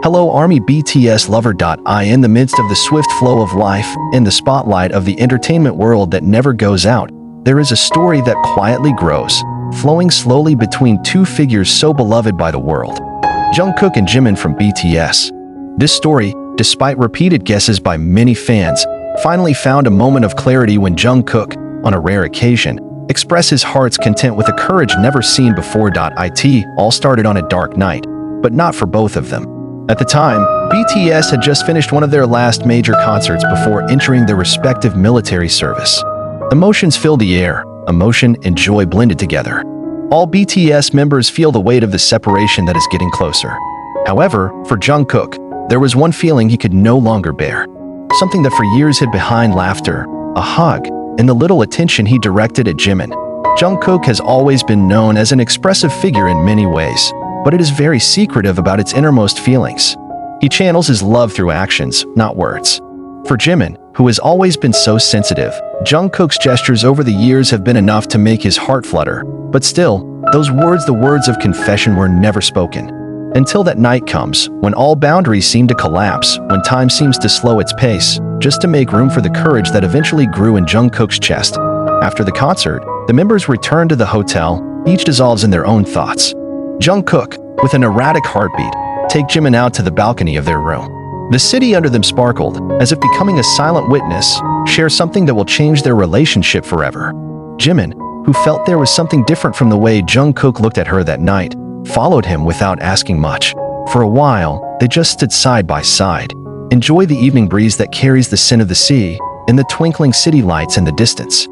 Hello Army BTS lover. In the midst of the swift flow of life, in the spotlight of the entertainment world that never goes out, there is a story that quietly grows, flowing slowly between two figures so beloved by the world, Jungkook and Jimin from BTS. This story, despite repeated guesses by many fans, finally found a moment of clarity when Jungkook, on a rare occasion, expressed his heart's content with a courage never seen before. It all started on a dark night, but not for both of them. At the time, BTS had just finished one of their last major concerts before entering their respective military service. Emotions filled the air, emotion and joy blended together. All BTS members feel the weight of the separation that is getting closer. However, for Jungkook, there was one feeling he could no longer bear. Something that for years hid behind laughter, a hug, and the little attention he directed at Jimin. Jungkook has always been known as an expressive figure in many ways, but it is very secretive about its innermost feelings. He channels his love through actions, not words. For Jimin, who has always been so sensitive, Jungkook's gestures over the years have been enough to make his heart flutter. But still, those words, the words of confession, were never spoken. Until that night comes, when all boundaries seem to collapse, when time seems to slow its pace, just to make room for the courage that eventually grew in Jungkook's chest. After the concert, the members return to the hotel, each dissolves in their own thoughts. Jungkook, with an erratic heartbeat, take Jimin out to the balcony of their room. The city under them sparkled, as if becoming a silent witness, share something that will change their relationship forever. Jimin, who felt there was something different from the way Jungkook looked at her that night, followed him without asking much. For a while, they just stood side by side, enjoy the evening breeze that carries the scent of the sea, and the twinkling city lights in the distance.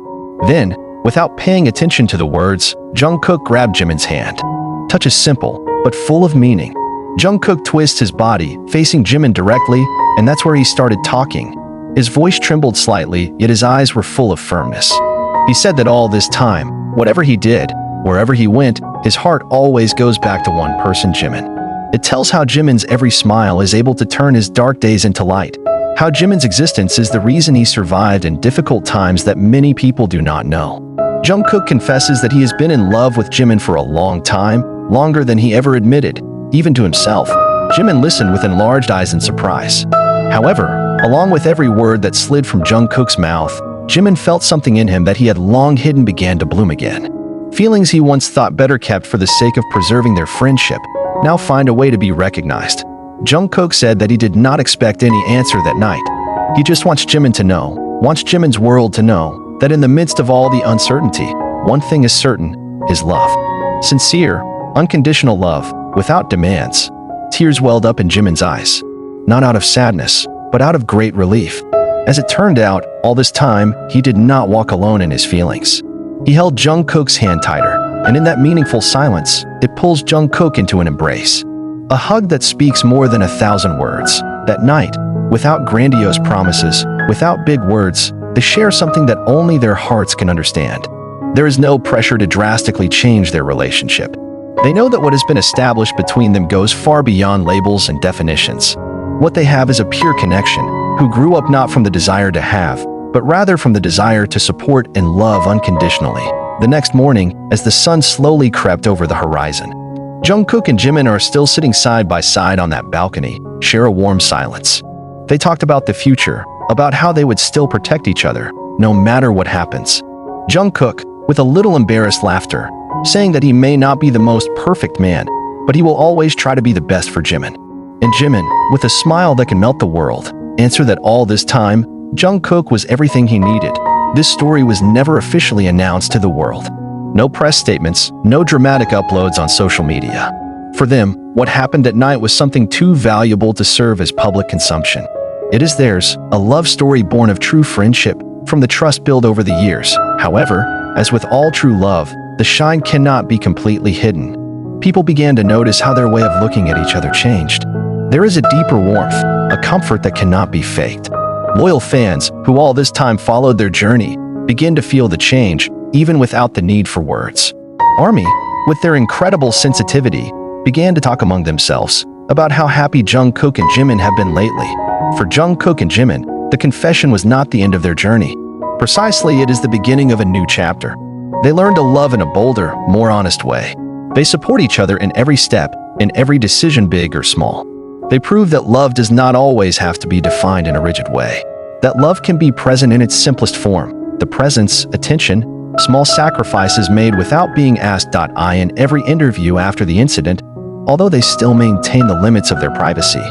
Then, without paying attention to the words, Jungkook grabbed Jimin's hand. Touch is simple, but full of meaning. Jungkook twists his body, facing Jimin directly, and that's where he started talking. His voice trembled slightly, yet his eyes were full of firmness. He said that all this time, whatever he did, wherever he went, his heart always goes back to one person, Jimin. It tells how Jimin's every smile is able to turn his dark days into light, how Jimin's existence is the reason he survived in difficult times that many people do not know. Jungkook confesses that he has been in love with Jimin for a long time, longer than he ever admitted, even to himself. Jimin listened with enlarged eyes in surprise. However, along with every word that slid from Jungkook's mouth, Jimin felt something in him that he had long hidden began to bloom again. Feelings he once thought better kept for the sake of preserving their friendship now find a way to be recognized. Jungkook said that he did not expect any answer that night. He just wants Jimin to know, wants Jimin's world to know, that in the midst of all the uncertainty, one thing is certain, his love. Sincere, unconditional love, without demands. Tears welled up in Jimin's eyes, not out of sadness, but out of great relief. As it turned out, all this time, he did not walk alone in his feelings. He held Jungkook's hand tighter, and in that meaningful silence, it pulls Jungkook into an embrace. A hug that speaks more than 1,000 words. That night, without grandiose promises, without big words, they share something that only their hearts can understand. There is no pressure to drastically change their relationship. They know that what has been established between them goes far beyond labels and definitions. What they have is a pure connection, who grew up not from the desire to have, but rather from the desire to support and love unconditionally. The next morning, as the sun slowly crept over the horizon, Jungkook and Jimin are still sitting side by side on that balcony, share a warm silence. They talked about the future, about how they would still protect each other, no matter what happens. Jungkook, with a little embarrassed laughter, saying that he may not be the most perfect man, but he will always try to be the best for Jimin. And Jimin, with a smile that can melt the world, answered that all this time, Jungkook was everything he needed. This story was never officially announced to the world. No press statements, no dramatic uploads on social media. For them, what happened at night was something too valuable to serve as public consumption. It is theirs, a love story born of true friendship, from the trust built over the years. However, as with all true love, the shine cannot be completely hidden. People began to notice how their way of looking at each other changed. There is a deeper warmth, a comfort that cannot be faked. Loyal fans, who all this time followed their journey, begin to feel the change, even without the need for words. Army, with their incredible sensitivity, began to talk among themselves about how happy Jungkook and Jimin have been lately. For Jungkook and Jimin, the confession was not the end of their journey. Precisely, it is the beginning of a new chapter. They learn to love in a bolder, more honest way. They support each other in every step, in every decision, big or small. They prove that love does not always have to be defined in a rigid way. That love can be present in its simplest form. The presence, attention, small sacrifices made without being asked. In every interview after the incident, although they still maintain the limits of their privacy.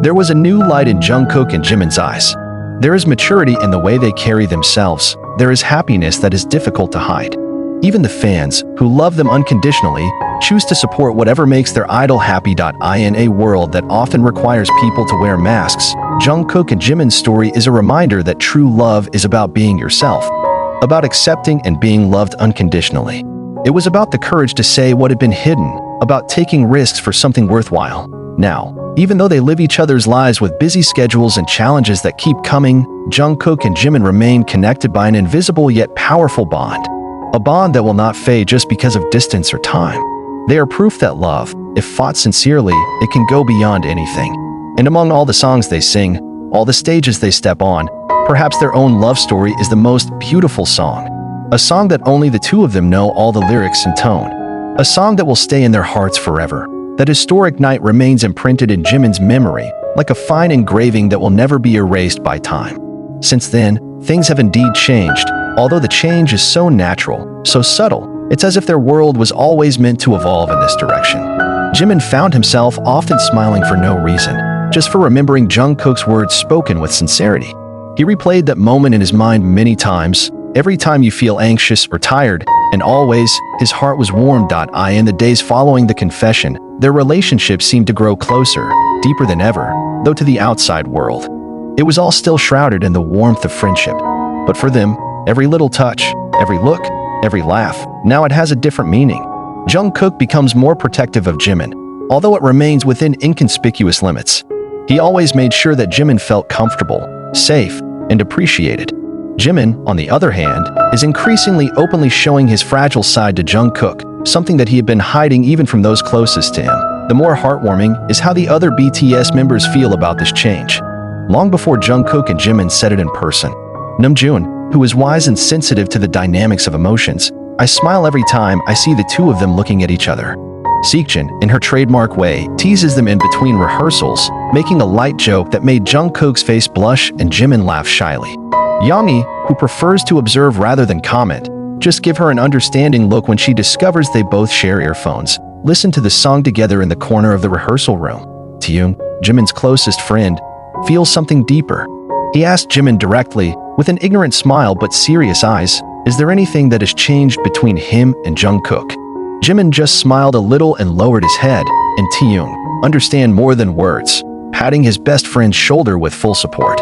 There was a new light in Jungkook and Jimin's eyes. There is maturity in the way they carry themselves. There is happiness that is difficult to hide. Even the fans, who love them unconditionally, choose to support whatever makes their idol happy. In a world that often requires people to wear masks, Jungkook and Jimin's story is a reminder that true love is about being yourself, about accepting and being loved unconditionally. It was about the courage to say what had been hidden, about taking risks for something worthwhile. Now, even though they live each other's lives with busy schedules and challenges that keep coming, Jungkook and Jimin remain connected by an invisible yet powerful bond. A bond that will not fade just because of distance or time. They are proof that love, if fought sincerely, it can go beyond anything. And among all the songs they sing, all the stages they step on, perhaps their own love story is the most beautiful song. A song that only the two of them know all the lyrics and tone. A song that will stay in their hearts forever. That historic night remains imprinted in Jimin's memory, like a fine engraving that will never be erased by time. Since then, things have indeed changed. Although the change is so natural, so subtle, it's as if their world was always meant to evolve in this direction. Jimin found himself often smiling for no reason, just for remembering Jungkook's words spoken with sincerity. He replayed that moment in his mind many times. Every time you feel anxious or tired, and always, his heart was warm. In the days following the confession, their relationship seemed to grow closer, deeper than ever, though to the outside world. It was all still shrouded in the warmth of friendship. But for them, every little touch, every look, every laugh, now it has a different meaning. Jungkook becomes more protective of Jimin, although it remains within inconspicuous limits. He always made sure that Jimin felt comfortable, safe, and appreciated. Jimin, on the other hand, is increasingly openly showing his fragile side to Jungkook, something that he had been hiding even from those closest to him. The more heartwarming is how the other BTS members feel about this change. Long before Jungkook and Jimin said it in person, Namjoon, who is wise and sensitive to the dynamics of emotions, I smile every time I see the two of them looking at each other. Seokjin, in her trademark way, teases them in between rehearsals, making a light joke that made Jungkook's face blush and Jimin laugh shyly. Yami, who prefers to observe rather than comment, just give her an understanding look when she discovers they both share earphones, listen to the song together in the corner of the rehearsal room. Taeyong, Jimin's closest friend, feels something deeper. He asked Jimin directly, with an ignorant smile but serious eyes, is there anything that has changed between him and Jungkook? Jimin just smiled a little and lowered his head, and Taeyong, understand more than words, patting his best friend's shoulder with full support.